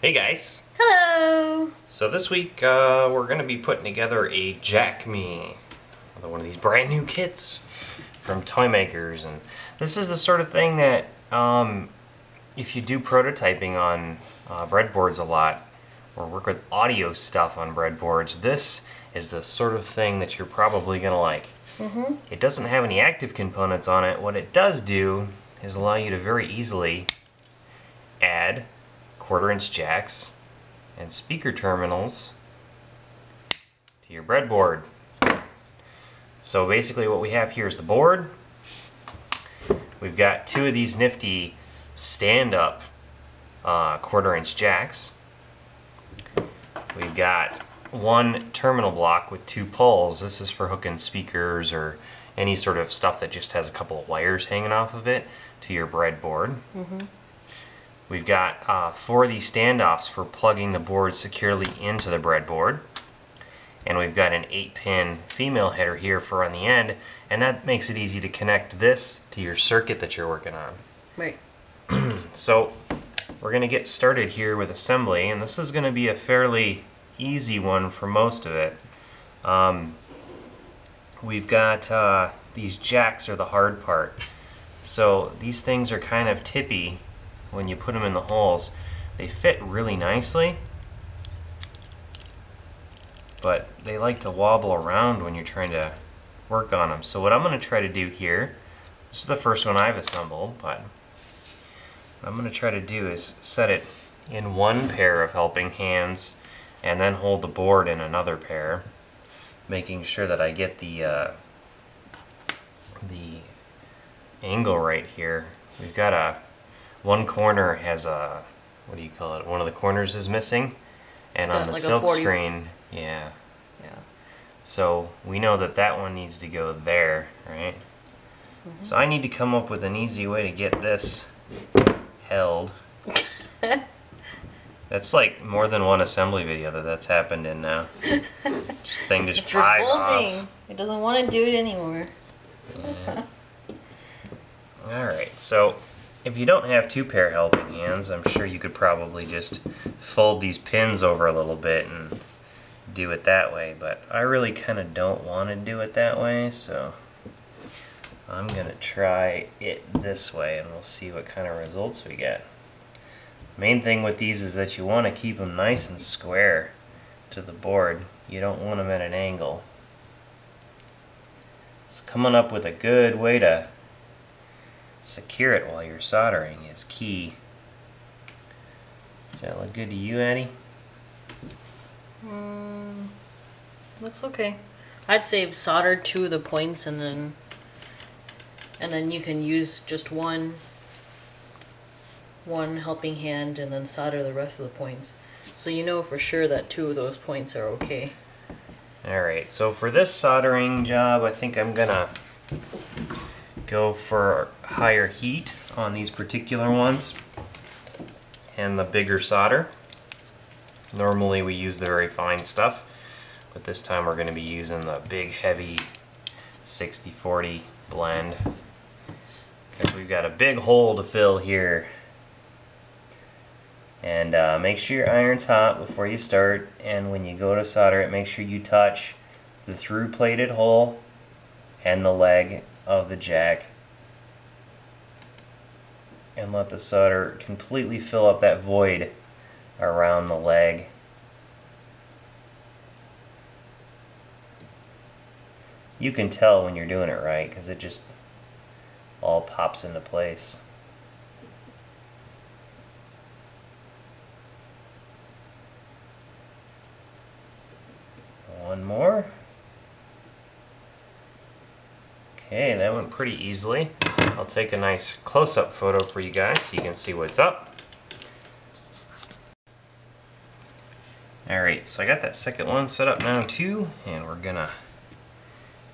Hey guys! Hello! So this week we're going to be putting together a Jack Me, another one of these brand new kits from Tymkrs, and this is the sort of thing that if you do prototyping on breadboards a lot or work with audio stuff on breadboards, this is the sort of thing that you're probably going to like. It doesn't have any active components on it. What it does do is allow you to very easily add 1/4-inch jacks and speaker terminals to your breadboard. So basically what we have here is the board. We've got 2 of these nifty stand-up 1/4-inch jacks. We've got 1 terminal block with 2 poles. This is for hooking speakers or any sort of stuff that just has a couple of wires hanging off of it to your breadboard. We've got 4 of these standoffs for plugging the board securely into the breadboard. And we've got an 8-pin female header here for on the end, and that makes it easy to connect this to your circuit that you're working on. Right. So we're going to get started here with assembly, and this is going to be a fairly easy one for most of it. We've got these jacks are the hard part. So these things are kind of tippy when you put them in the holes. They fit really nicely, but they like to wobble around when you're trying to work on them. So what I'm going to try to do here, this is the first one I've assembled, but what I'm going to try to do is set it in 1 pair of helping hands and then hold the board in another pair, making sure that I get the angle right here. We've got one corner has a, what do you call it? One of the corners is missing, and on the like silk screen, yeah. So we know that that one needs to go there, right? So I need to come up with an easy way to get this held. That's like more than one assembly video that's happened in now. This thing just It's flies revolting. off. It doesn't want to do it anymore. Yeah. Alright, so if you don't have 2 pair helping hands, I'm sure you could probably just fold these pins over a little bit and do it that way, but I really kind of don't want to do it that way, so I'm going to try it this way and we'll see what kind of results we get. Main thing with these is that you want to keep them nice and square to the board. You don't want them at an angle. So coming up with a good way to secure it while you're soldering is key. Does that look good to you, Addie? Looks okay. I'd say solder 2 of the points and then you can use just one helping hand and then solder the rest of the points. So you know for sure that 2 of those points are okay. Alright, so for this soldering job, I think I'm gonna go for higher heat on these particular ones and the bigger solder. Normally we use the very fine stuff, but this time we're going to be using the big heavy 60-40 blend because we've got a big hole to fill here. And make sure your iron's hot before you start, and when you go to solder it, make sure you touch the through plated hole and the leg of the jack and let the solder completely fill up that void around the leg. You can tell when you're doing it right because it just all pops into place. One more. Okay, that went pretty easily. I'll take a nice close-up photo for you guys so you can see what's up. Alright, so I got that second one set up now too, and we're gonna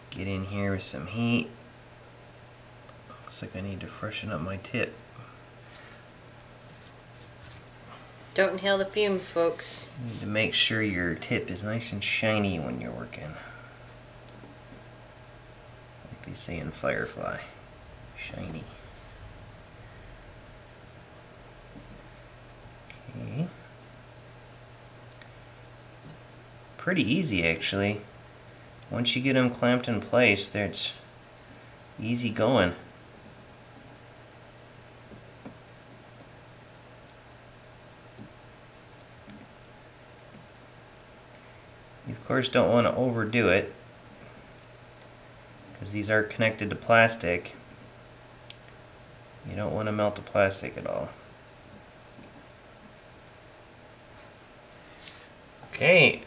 get in here with some heat. Looks like I need to freshen up my tip. Don't inhale the fumes, folks. You need to make sure your tip is nice and shiny when you're working. Like they say in Firefly. Shiny. Okay. pretty easy actually. Once you get them clamped in place, it's easy going. You of course don't want to overdo it, because these are connected to plastic. You don't want to melt the plastic at all. Okay,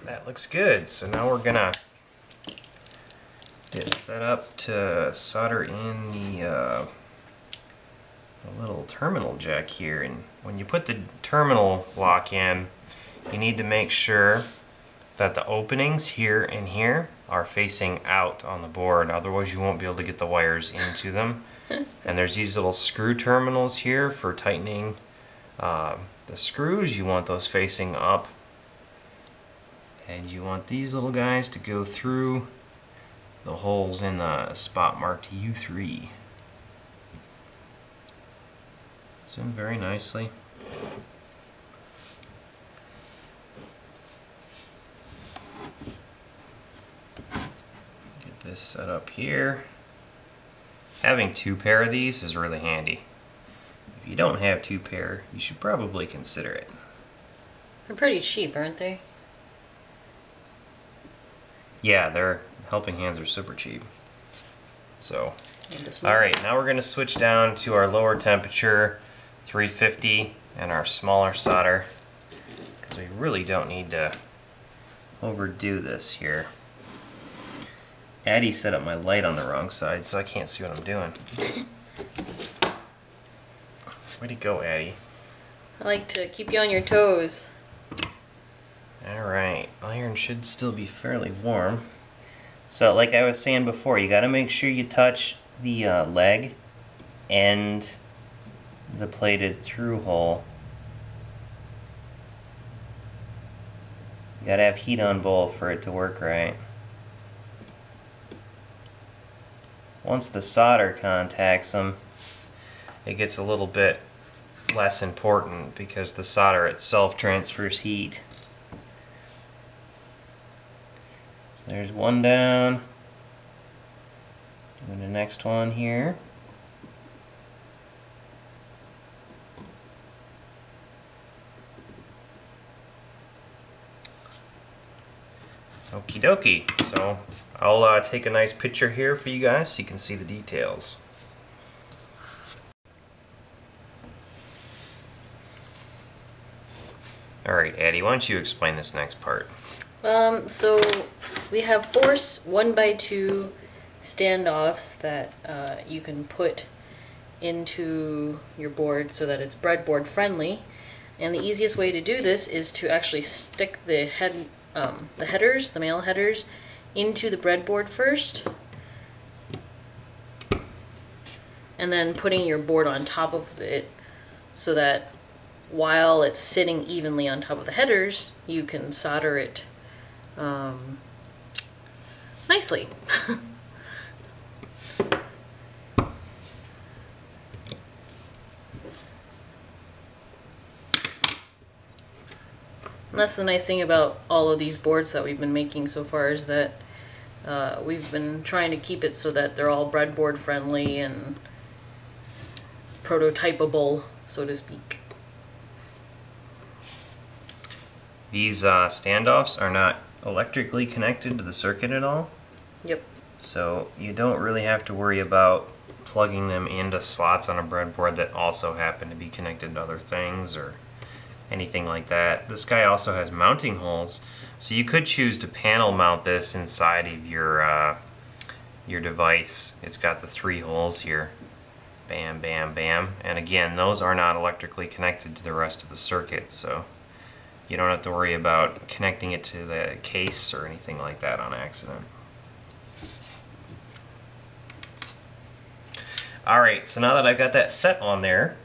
that looks good. So now we're gonna get set up to solder in the little terminal jack here. And when you put the terminal lock in, you need to make sure that the openings here and here are facing out on the board. Otherwise you won't be able to get the wires into them. And there's these little screw terminals here for tightening the screws. You want those facing up. And you want these little guys to go through the holes in the spot marked U3. Zoom very nicely. Get this set up here. Having 2 pair of these is really handy. If you don't have 2 pair, you should probably consider it. They're pretty cheap, aren't they? Yeah, their helping hands are super cheap. So, alright, now we're going to switch down to our lower temperature, 350, and our smaller solder, because we really don't need to overdo this here. Addie set up my light on the wrong side, so I can't see what I'm doing. Way to go, Addie. I like to keep you on your toes. Alright, iron should still be fairly warm. So like I was saying before, you got to make sure you touch the leg and the plated through hole. You got to have heat on both for it to work right. Once the solder contacts them, it gets a little bit less important because the solder itself transfers heat. There's one down. Doing the next one here. Okie dokie. So I'll take a nice picture here for you guys so you can see the details. Alright, Addie, why don't you explain this next part? So we have 4 1x2 standoffs that you can put into your board so that it's breadboard friendly. And the easiest way to do this is to actually stick the headers, the male headers, into the breadboard first, and then putting your board on top of it so that while it's sitting evenly on top of the headers, you can solder it nicely. And that's the nice thing about all of these boards that we've been making so far, is that we've been trying to keep it so that they're all breadboard friendly and prototypable, so to speak. These standoffs are not electrically connected to the circuit at all. Yep. So you don't really have to worry about plugging them into slots on a breadboard that also happen to be connected to other things or anything like that. This guy also has mounting holes, so you could choose to panel mount this inside of your device. It's got the 3 holes here. Bam, bam, bam. And again, those are not electrically connected to the rest of the circuit, so you don't have to worry about connecting it to the case or anything like that on accident. Alright, so now that I've got that set on there,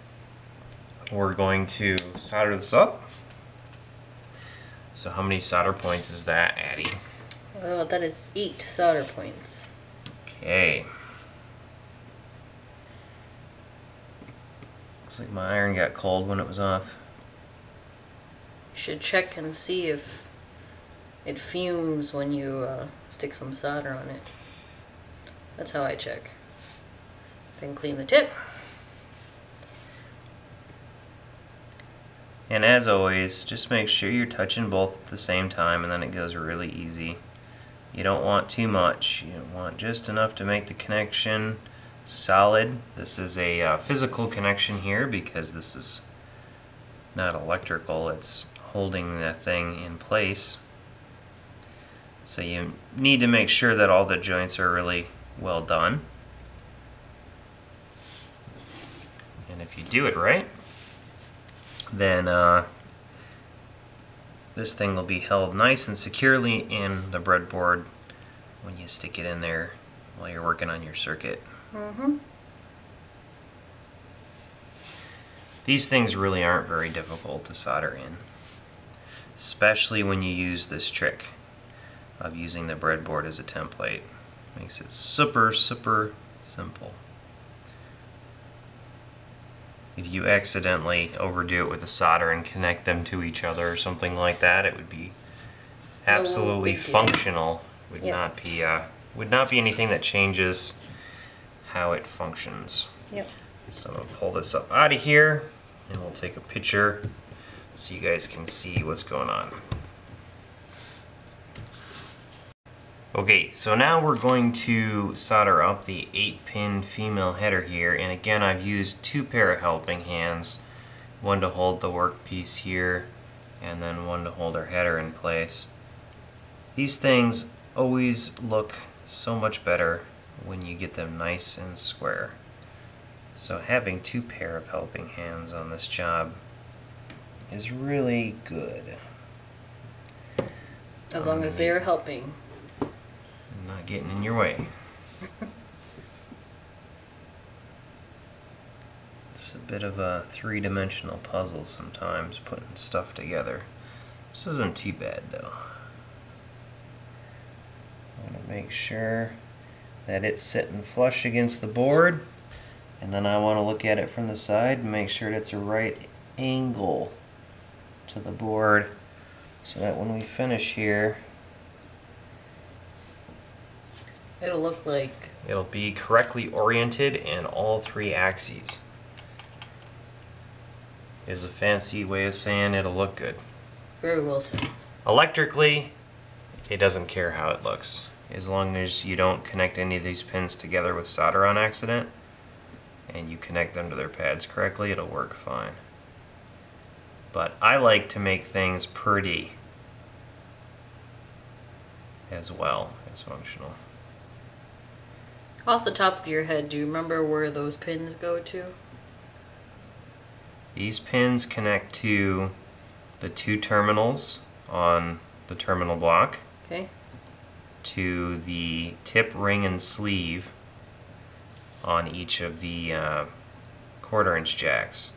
we're going to solder this up. So how many solder points is that, Addie? Well, that is 8 solder points. Okay. Looks like my iron got cold when it was off. You should check and see if it fumes when you stick some solder on it. That's how I check. Then clean the tip. And as always, just make sure you're touching both at the same time, and then it goes really easy. You don't want too much. You want just enough to make the connection solid. This is a physical connection here because this is not electrical. It's holding the thing in place. So you need to make sure that all the joints are really well done. And if you do it right, then this thing will be held nice and securely in the breadboard when you stick it in there while you're working on your circuit. These things really aren't very difficult to solder in, especially when you use this trick of using the breadboard as a template. Makes it super simple. If you accidentally overdo it with the solder and connect them to each other or something like that, it would be absolutely functional. Would not be anything that changes how it functions. Yep. So I'm gonna pull this up out of here, and we'll take a picture so you guys can see what's going on. Okay, so now we're going to solder up the 8-pin female header here, and again I've used 2 pair of helping hands, one to hold the workpiece here and then one to hold our header in place. These things always look so much better when you get them nice and square. So having 2 pair of helping hands on this job is really good. As long as they're helping. Not getting in your way. It's a bit of a 3-dimensional puzzle sometimes, putting stuff together. This isn't too bad though. I want to make sure that it's sitting flush against the board, and then I want to look at it from the side and make sure it's a right angle to the board, so that when we finish here, It'll look like... it'll be correctly oriented in all 3 axes. Is a fancy way of saying it'll look good. Very well said. Electrically, it doesn't care how it looks. As long as you don't connect any of these pins together with solder on accident, and you connect them to their pads correctly, it'll work fine. But I like to make things pretty as well as functional. Off the top of your head, do you remember where those pins go to? These pins connect to the 2 terminals on the terminal block, Okay. to the tip, ring, and sleeve on each of the 1/4-inch jacks.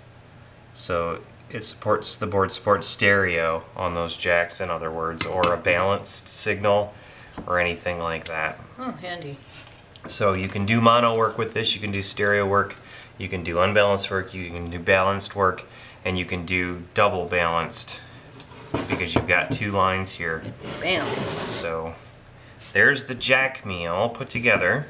So it supports, the board supports stereo on those jacks, in other words, or a balanced signal or anything like that. Oh, handy. So you can do mono work with this, you can do stereo work, you can do unbalanced work, you can do balanced work, and you can do double balanced because you've got 2 lines here. Bam. So there's the jack me all put together,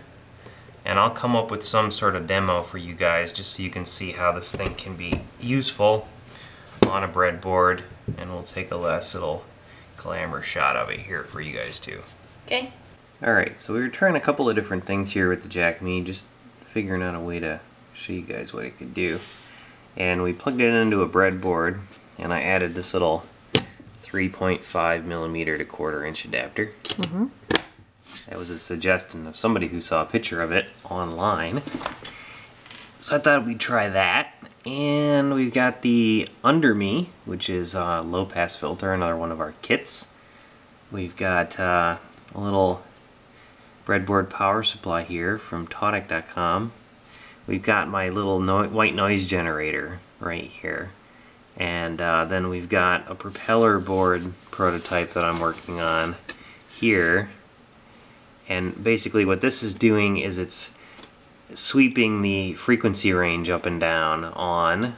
and I'll come up with some sort of demo for you guys just so you can see how this thing can be useful on a breadboard, and we'll take a last little glamour shot of it here for you guys too. Okay. Alright, so we were trying a couple of different things here with the jack me, just figuring out a way to show you guys what it could do. And we plugged it into a breadboard, and I added this little 3.5mm to 1/4-inch adapter. That was a suggestion of somebody who saw a picture of it online. So I thought we'd try that. And we've got the Under Me, which is a low-pass filter, another one of our kits. We've got a little breadboard power supply here from Tautic.com. We've got my little white noise generator right here. And then we've got a propeller board prototype that I'm working on here. And basically what this is doing is it's sweeping the frequency range up and down on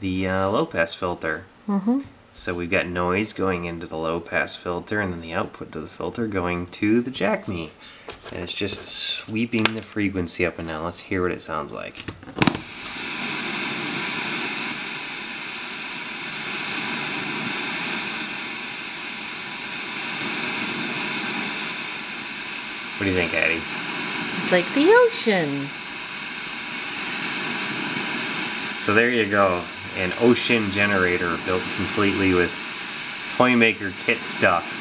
the low-pass filter. So we've got noise going into the low pass filter and then the output to the filter going to the jack me. And it's just sweeping the frequency up and down. Let's hear what it sounds like. What do you think, Addie? It's like the ocean. So there you go. An ocean generator built completely with Toymaker kit stuff.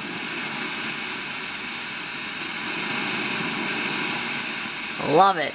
Love it.